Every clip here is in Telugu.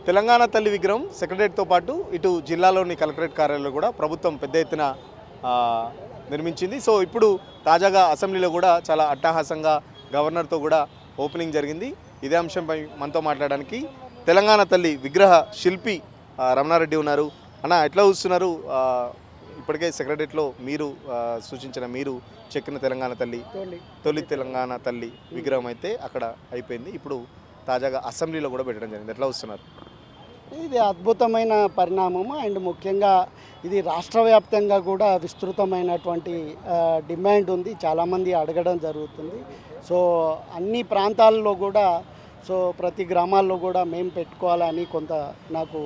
తెలంగాణ తల్లి విగ్రహం సెక్రటరియట్తో పాటు ఇటు జిల్లాలోని కలెక్టరేట్ కార్యాలయంలో కూడా ప్రభుత్వం పెద్ద ఎత్తున ఆ, నిర్మించింది. సో ఇప్పుడు తాజాగా అసెంబ్లీలో కూడా చాలా అట్టహాసంగా గవర్నర్తో కూడా ఓపెనింగ్ జరిగింది. ఇదే అంశంపై మనతో మాట్లాడడానికి తెలంగాణ తల్లి విగ్రహ శిల్పి రమణారెడ్డి ఉన్నారు. అన్న ఎట్లా చూస్తున్నారు? ఇప్పటికే సెక్రటరియట్లో మీరు సూచించిన మీరు చెక్కిన తెలంగాణ తల్లి తొలి తెలంగాణ తల్లి విగ్రహం అయితే అక్కడ అయిపోయింది. ఇప్పుడు తాజాగా అసెంబ్లీలో కూడా పెట్టడం జరిగింది. ఎట్లా వస్తున్నారు? ఇది అద్భుతమైన పరిణామము. అండ్ ముఖ్యంగా ఇది రాష్ట్ర వ్యాప్తంగా కూడా విస్తృతమైనటువంటి డిమాండ్ ఉంది. చాలామంది అడగడం జరుగుతుంది. సో అన్ని ప్రాంతాల్లో కూడా ప్రతి గ్రామాల్లో కూడా మేము పెట్టుకోవాలని కొంత నాకు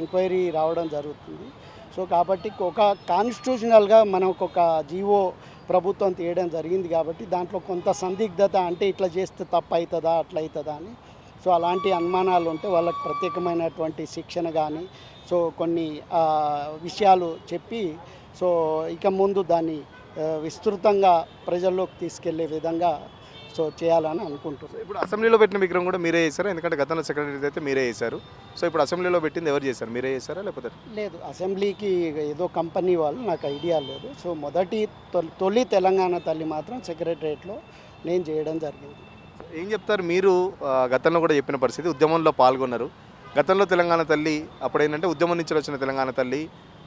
ఎంక్వైరీ రావడం జరుగుతుంది. సో కాబట్టి ఒక కాన్స్టిట్యూషనల్గా మనకు ఒక జీవో ప్రభుత్వం తీయడం జరిగింది కాబట్టి దాంట్లో కొంత సందిగ్ధత, అంటే ఇట్లా చేస్తే తప్పు అవుతుందా అట్లా అవుతుందా అని. సో అలాంటి అనుమానాలు ఉంటే వాళ్ళకి ప్రత్యేకమైనటువంటి శిక్షణ కానీ కొన్ని విషయాలు చెప్పి ఇక ముందు దాన్ని విస్తృతంగా ప్రజల్లోకి తీసుకెళ్లే విధంగా చేయాలని అనుకుంటున్నాను. ఇప్పుడు అసెంబ్లీలో పెట్టిన విగ్రహం కూడా మీరే చేశారు, ఎందుకంటే గతంలో సెక్రటరీ అయితే మీరే చేశారు. సో ఇప్పుడు అసెంబ్లీలో పెట్టింది ఎవరు చేశారు? మీరే చేశారా లేకపోతే? లేదు, అసెంబ్లీకి ఏదో కంపెనీ వాళ్ళు, నాకు ఐడియా లేదు. సో తొలి తెలంగాణ తల్లి మాత్రం సెక్రటరియట్లో నేను చేయడం జరిగింది. ఏం చెప్తారు మీరు? గతంలో కూడా చెప్పిన పరిస్థితి, ఉద్యమంలో పాల్గొన్నారు. గతంలో తెలంగాణ తల్లి అప్పుడు ఏంటంటే ఉద్యమం నుంచి వచ్చిన తెలంగాణ తల్లి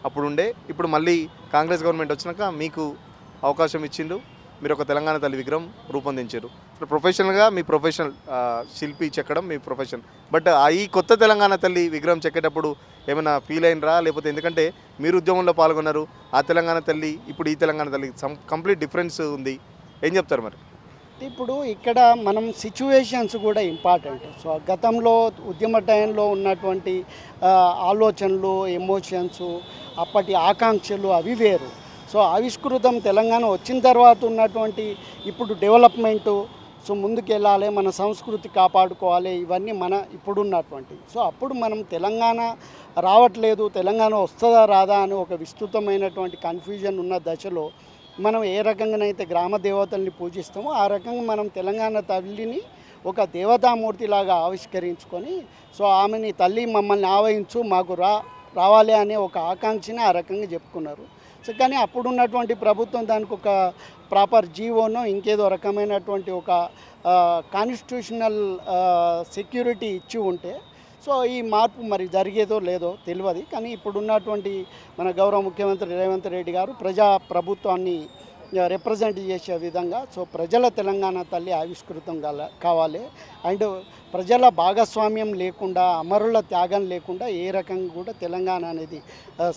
అప్పుడు ఉండే, ఇప్పుడు మళ్ళీ కాంగ్రెస్ గవర్నమెంట్ వచ్చినాక మీకు అవకాశం ఇచ్చిండు, మీరు ఒక తెలంగాణ తల్లి విగ్రహం రూపొందించారు. ప్రొఫెషనల్గా మీ ప్రొఫెషనల్ శిల్పి చెక్కడం మీ ప్రొఫెషన్. బట్ ఈ కొత్త తెలంగాణ తల్లి విగ్రహం చెక్కేటప్పుడు ఏమైనా ఫీల్ అయినరా? లేకపోతే ఎందుకంటే మీరు ఉద్యమంలో పాల్గొన్నారు, ఆ తెలంగాణ తల్లి ఇప్పుడు ఈ తెలంగాణ తల్లి కంప్లీట్ డిఫరెన్స్ ఉంది, ఏం చెప్తారు మరి? ఇప్పుడు ఇక్కడ మనం సిచ్యువేషన్స్ కూడా ఇంపార్టెంట్. సో గతంలో ఉద్యమ టైంలో ఉన్నటువంటి ఆలోచనలు, ఎమోషన్స్, అప్పటి ఆకాంక్షలు అవి వేరు. సో ఆవిష్కృతం తెలంగాణ వచ్చిన తర్వాత ఉన్నటువంటి ఇప్పుడు డెవలప్మెంటు, ముందుకు వెళ్ళాలి, మన సంస్కృతి కాపాడుకోవాలి, ఇవన్నీ మన ఇప్పుడున్నటువంటి. సో అప్పుడు మనం తెలంగాణ రావట్లేదు, తెలంగాణ వస్తుందా రాదా అని ఒక విస్తృతమైనటువంటి కన్ఫ్యూజన్ ఉన్న దశలో మనం ఏ రకంగానైతే గ్రామ దేవతల్ని పూజిస్తామో ఆ రకంగా మనం తెలంగాణ తల్లిని ఒక దేవతామూర్తిలాగా ఆవిష్కరించుకొని ఆమెని తల్లి మమ్మల్ని ఆవహించు, మాకు రావాలి అనే ఒక ఆకాంక్షని ఆ రకంగా చెప్పుకున్నారు. కానీ అప్పుడున్నటువంటి ప్రభుత్వం దానికి ఒక ప్రాపర్ జీవోనో ఇంకేదో రకమైనటువంటి ఒక కాన్స్టిట్యూషనల్ సెక్యూరిటీ ఇచ్చి ఉంటే ఈ మార్పు మరి జరిగేదో లేదో తెలియదు. కానీ ఇప్పుడున్నటువంటి మన గౌరవ ముఖ్యమంత్రి రేవంత్ రెడ్డి గారు ప్రజా ప్రభుత్వాన్ని రిప్రజెంట్ చేసే విధంగా ప్రజల తెలంగాణ తల్లి ఆవిష్కృతం కావాలి. అండ్ ప్రజల భాగస్వామ్యం లేకుండా, అమరుల త్యాగం లేకుండా ఏ రకంగా కూడా తెలంగాణ అనేది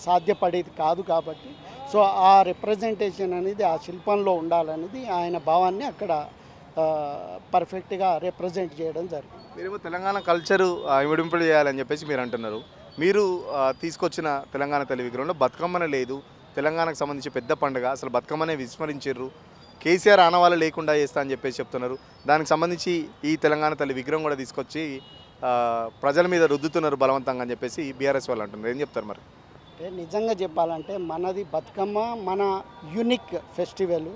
సాధ్యపడేది కాదు. కాబట్టి ఆ రిప్రజెంటేషన్ అనేది ఆ శిల్పంలో ఉండాలనేది ఆయన భావాన్ని అక్కడ పర్ఫెక్ట్గా రిప్రజెంట్ చేయడం జరిగింది. మీరేమో తెలంగాణ కల్చరు ఇమిడింపులు చేయాలని చెప్పేసి మీరు అంటున్నారు. మీరు తీసుకొచ్చిన తెలంగాణ తల్లి విగ్రహంలో బతుకమ్మనే లేదు, తెలంగాణకు సంబంధించి పెద్ద పండుగ, అసలు బతుకమ్మనే విస్మరించారు, కేసీఆర్ ఆనవాళ్ళు లేకుండా చేస్తా అని చెప్పేసి చెప్తున్నారు. దానికి సంబంధించి ఈ తెలంగాణ తల్లి విగ్రహం కూడా తీసుకొచ్చి ప్రజల మీద రుద్దుతున్నారు బలవంతంగా అని చెప్పేసి బీఆర్ఎస్ వాళ్ళు అంటున్నారు. ఏం చెప్తారు మరి? నిజంగా చెప్పాలంటే మనది బతుకమ్మ, మన యూనిక్ ఫెస్టివల్.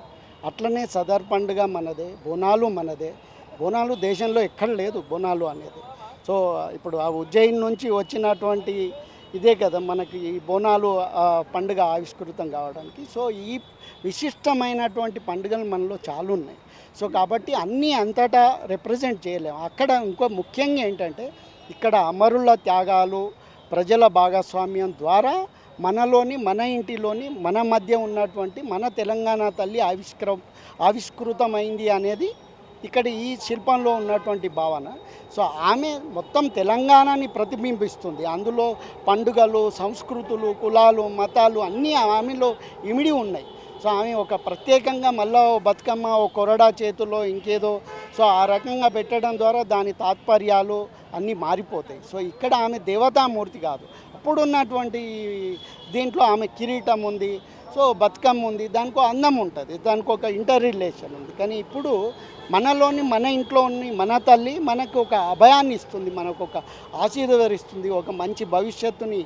అట్లనే సదర్ పండుగ మనదే, బోనాలు మనదే. బోనాలు దేశంలో ఎక్కడ లేదు బోనాలు అనేది. ఇప్పుడు ఆ ఉజ్జయిన్ నుంచి వచ్చినటువంటి ఇదే కదా మనకి ఈ బోనాలు పండుగ ఆవిష్కృతం కావడానికి. ఈ విశిష్టమైనటువంటి పండుగలు మనలో చాలా ఉన్నాయి. కాబట్టి అన్నీ అంతటా రిప్రజెంట్ చేయలేము. అక్కడ ఇంకో ముఖ్యంగా ఏంటంటే ఇక్కడ అమరుల త్యాగాలు, ప్రజల భాగస్వామ్యం ద్వారా మనలోని, మన ఇంటిలోని, మన మధ్య ఉన్నటువంటి మన తెలంగాణ తల్లి ఆవిష్కృతమైంది అనేది ఇక్కడ ఈ శిల్పంలో ఉన్నటువంటి భావన. ఆమె మొత్తం తెలంగాణని ప్రతిబింబిస్తుంది. అందులో పండుగలు, సంస్కృతులు, కులాలు, మతాలు అన్నీ ఆమెలో ఇమిడి ఉన్నాయి. ఆమె ఒక ప్రత్యేకంగా మళ్ళీ బతుకమ్మ ఓ కొరడా చేతుల్లో ఇంకేదో ఆ రకంగా పెట్టడం ద్వారా దాని తాత్పర్యాలు అన్నీ మారిపోతాయి. ఇక్కడ ఆమె దేవతామూర్తి కాదు. అప్పుడున్నటువంటి దీంట్లో ఆమె కిరీటం ఉంది, బతుకమ్మ ఉంది, దానికి అందం ఉంటుంది, దానికి ఒక ఇంటర్ రిలేషన్ ఉంది. కానీ ఇప్పుడు మనలోని, మన ఇంట్లోని మన తల్లి మనకు ఒక అభయాన్ని ఇస్తుంది, మనకు ఒక ఆశీర్వదిస్తుంది, ఒక మంచి భవిష్యత్తుని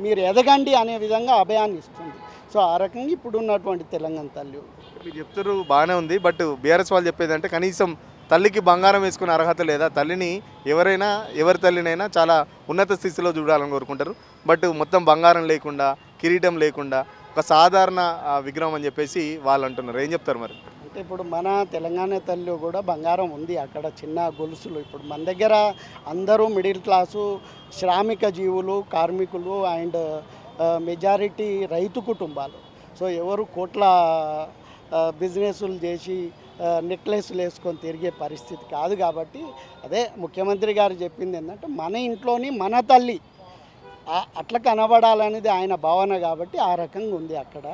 మీరు ఎదగండి అనే విధంగా అభయాన్ని ఇస్తుంది. ఆ రకంగా ఇప్పుడు ఉన్నటువంటి తెలంగాణ తల్లి మీరు చెప్తారు బాగానే ఉంది. బట్ బీఆర్ఎస్ వాళ్ళు చెప్పేది అంటే కనీసం తల్లికి బంగారం వేసుకునే అర్హత లేదా? తల్లిని ఎవరైనా ఎవరి తల్లినైనా చాలా ఉన్నత స్థితిలో చూడాలని కోరుకుంటారు. బట్ మొత్తం బంగారం లేకుండా, కిరీటం లేకుండా ఒక సాధారణ విగ్రహం అని చెప్పేసి వాళ్ళు అంటున్నారు. ఏం చెప్తారు మరి? అంటే ఇప్పుడు మన తెలంగాణ తల్లి కూడా బంగారం ఉంది, అక్కడ చిన్న గొలుసులు. ఇప్పుడు మన దగ్గర అందరూ మిడిల్ క్లాసు, శ్రామిక జీవులు, కార్మికులు అండ్ మెజారిటీ రైతు కుటుంబాలు. సో ఎవరు కోట్ల బిజినెస్లు చేసి నెక్లెస్లు వేసుకొని తిరిగే పరిస్థితి కాదు. కాబట్టి అదే ముఖ్యమంత్రి గారు చెప్పింది ఏంటంటే మన ఇంట్లోని మన తల్లి అట్లా కనబడాలనేది ఆయన భావన. కాబట్టి ఆ రకంగా ఉంది అక్కడ.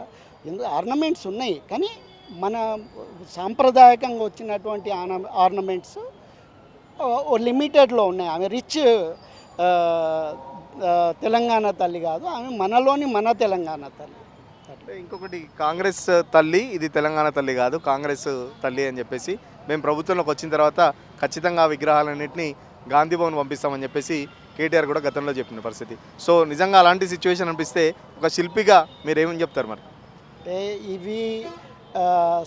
ఆర్నమెంట్స్ ఉన్నాయి, కానీ మన సాంప్రదాయకంగా వచ్చినటువంటి ఆర్నమెంట్స్ లిమిటెడ్లో ఉన్నాయి. ఆమె రిచ్ తెలంగాణ తల్లి కాదు, ఆమె మనలోని మన తెలంగాణ తల్లి. అంటే ఇంకొకటి, కాంగ్రెస్ తల్లి ఇది తెలంగాణ తల్లి కాదు, కాంగ్రెస్ తల్లి అని చెప్పేసి మేము ప్రభుత్వంలోకి వచ్చిన తర్వాత ఖచ్చితంగా ఆ విగ్రహాలన్నింటినీ గాంధీ భవన్ పంపిస్తామని చెప్పేసి కేటీఆర్ కూడా గతంలో చెప్పిన పరిస్థితి. సో నిజంగా అలాంటి సిచ్యువేషన్ అనిపిస్తే ఒక శిల్పిగా మీరు ఏమని చెప్తారు మరి? అంటే ఇవి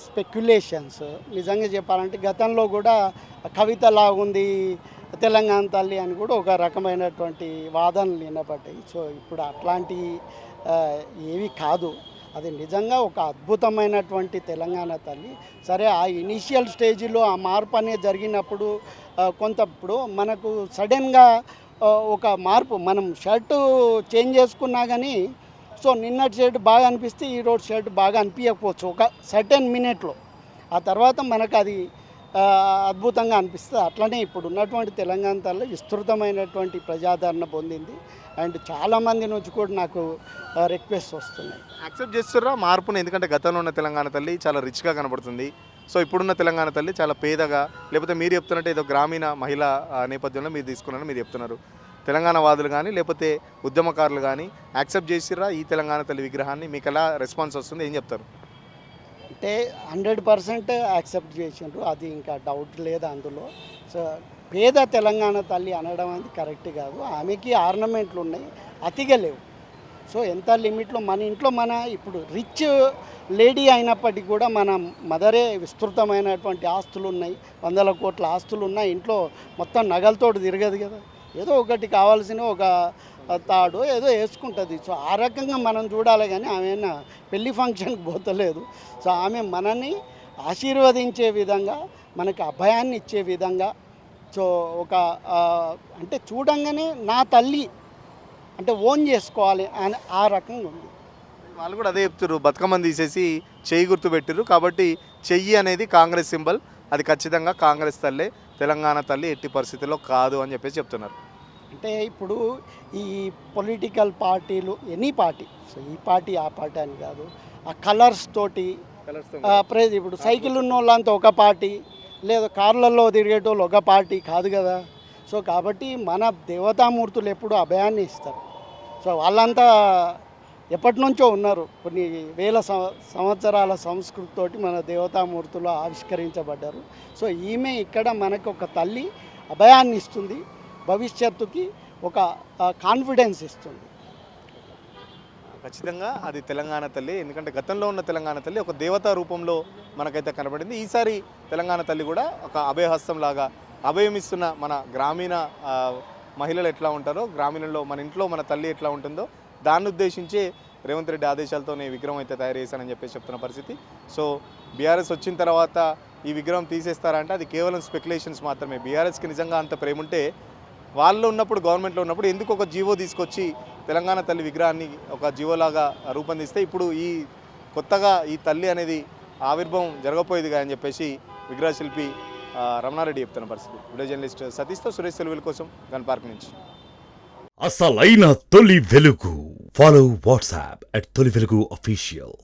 స్పెక్యులేషన్స్. నిజంగా చెప్పాలంటే గతంలో కూడా కవిత లాగుంది తెలంగాణ తల్లి అని కూడా ఒక రకమైనటువంటి వాదనలు వినపడ్డాయి. సో ఇప్పుడు అట్లాంటి ఏవి కాదు, అది నిజంగా ఒక అద్భుతమైనటువంటి తెలంగాణ తల్లి. సరే, ఆ ఇనీషియల్ స్టేజ్లో ఆ మార్పు అనేది జరిగినప్పుడు ఇప్పుడు మనకు సడన్గా ఒక మార్పు, మనం షర్టు చేంజ్ చేసుకున్నా కానీ సో నిన్నటి షర్ట్ బాగా అనిపిస్తే ఈరోజు షర్ట్ బాగా అనిపించకపోవచ్చు ఒక సర్టెన్ మినిట్లో. ఆ తర్వాత మనకు అది అద్భుతంగా అనిపిస్తుంది. అట్లనే ఇప్పుడు ఉన్నటువంటి తెలంగాణ తల్లి విస్తృతమైనటువంటి ప్రజాదరణ పొందింది. అండ్ చాలామంది నుంచి కూడా నాకు రిక్వెస్ట్ వస్తున్నాయి. యాక్సెప్ట్ చేస్తుర్రా మార్పుని? ఎందుకంటే గతంలో ఉన్న తెలంగాణ తల్లి చాలా రిచ్గా కనబడుతుంది. సో ఇప్పుడున్న తెలంగాణ తల్లి చాలా పేదగా, లేకపోతే మీరు చెప్తున్నట్టు ఏదో గ్రామీణ మహిళా నేపథ్యంలో మీరు తీసుకున్నారని మీరు చెప్తున్నారు. తెలంగాణ వాదులు కానీ లేకపోతే ఉద్యమకారులు కానీ యాక్సెప్ట్ చేసిర్రా ఈ తెలంగాణ తల్లి విగ్రహాన్ని? మీకు ఎలా రెస్పాన్స్ వస్తుంది, ఏం చెప్తారు? అంటే 100% యాక్సెప్ట్ చేసిండ్రు, అది ఇంకా డౌట్ లేదు అందులో. సో పేద తెలంగాణ తల్లి అనడం అనేది కరెక్ట్ కాదు. ఆమెకి ఆర్నమెంట్లు ఉన్నాయి, అతిగా లేవు. సో ఎంత లిమిట్లో మన ఇంట్లో ఇప్పుడు రిచ్ లేడీ అయినప్పటికీ కూడా మన మదరే విస్తృతమైనటువంటి ఆస్తులు ఉన్నాయి, 100 కోట్ల ఆస్తులు ఉన్నాయి. ఇంట్లో మొత్తం నగలతోటి తిరగదు కదా, ఏదో ఒకటి కావాల్సిన ఒక తాడు ఏదో వేసుకుంటుంది. సో ఆ రకంగా మనం చూడాలి, కానీ ఆమె పెళ్లి ఫంక్షన్కి పోతలేదు. సో ఆమె మనని ఆశీర్వదించే విధంగా, మనకి అభయాన్ని ఇచ్చే విధంగా, సో ఒక అంటే చూడంగానే నా తల్లి అంటే ఓన్ చేసుకోవాలి అని ఆ రకంగా ఉంది. వాళ్ళు కూడా అదే చెప్తారు, బతుకమ్మని తీసేసి చెయ్యి గుర్తు పెట్టిరు కాబట్టి చెయ్యి అనేది కాంగ్రెస్ సింబల్, అది ఖచ్చితంగా కాంగ్రెస్ తల్లే, తెలంగాణ తల్లి ఎట్టి పరిస్థితుల్లో కాదు అని చెప్పేసి చెప్తున్నారు. అంటే ఇప్పుడు ఈ పొలిటికల్ పార్టీలు, ఎనీ పార్టీ, సో ఈ పార్టీ ఆ పార్టీ అని కాదు, ఆ కలర్స్ తోటి ఇప్పుడు సైకిల్ ఉన్న వాళ్ళంతా ఒక పార్టీ, లేదా కార్లలో తిరిగేటోళ్ళు ఒక పార్టీ కాదు కదా. సో కాబట్టి మన దేవతామూర్తులు ఎప్పుడు అభయాన్ని ఇస్తారు. సో వాళ్ళంతా ఎప్పటి నుంచో ఉన్నారు, కొన్ని వేల సంవత్సరాల సంస్కృతితోటి మన దేవతామూర్తులు ఆవిష్కరించబడ్డారు. సో ఈమె ఇక్కడ మనకు ఒక తల్లి అభయాన్ని ఇస్తుంది, భవిష్యత్తుకి ఒక కాన్ఫిడెన్స్ ఇస్తుంది. ఖచ్చితంగా అది తెలంగాణ తల్లి, ఎందుకంటే గతంలో ఉన్న తెలంగాణ తల్లి ఒక దేవతా రూపంలో మనకైతే కనబడింది. ఈసారి తెలంగాణ తల్లి కూడా ఒక అభయహస్తం లాగా అభయం ఇస్తున్న మన గ్రామీణ మహిళలు ఎట్లా ఉంటారో, గ్రామీణంలో మన ఇంట్లో మన తల్లి ఎట్లా ఉంటుందో దాన్ని ఉద్దేశించే రేవంత్ రెడ్డి ఆదేశాలతోనే విగ్రహం అయితే తయారు చేశానని చెప్పేసి చెప్తున్న పరిస్థితి. సో బీఆర్ఎస్ వచ్చిన తర్వాత ఈ విగ్రహం తీసేస్తారంటే అది కేవలం స్పెక్యులేషన్స్ మాత్రమే. బీఆర్ఎస్కి నిజంగా అంత ప్రేమ ఉంటే వాళ్ళు ఉన్నప్పుడు, గవర్నమెంట్లో ఉన్నప్పుడు ఎందుకు ఒక జీవో తీసుకొచ్చి తెలంగాణ తల్లి విగ్రహాన్ని ఒక జీవోలాగా రూపొందిస్తే ఇప్పుడు ఈ కొత్తగా ఈ తల్లి అనేది ఆవిర్భావం జరగపోయేదిగా అని చెప్పేసి విగ్రహ శిల్పి రమణారెడ్డి చెప్తున్న పరిస్థితి. వీడియో జర్నలిస్ట్ సతీష్తో సురేష్ సెలవుల కోసం గన్ పార్క్ నుంచి. అసలైన తొలి వెలుగు. ఫాలో వాట్సాప్ @తొలి వెలుగు official.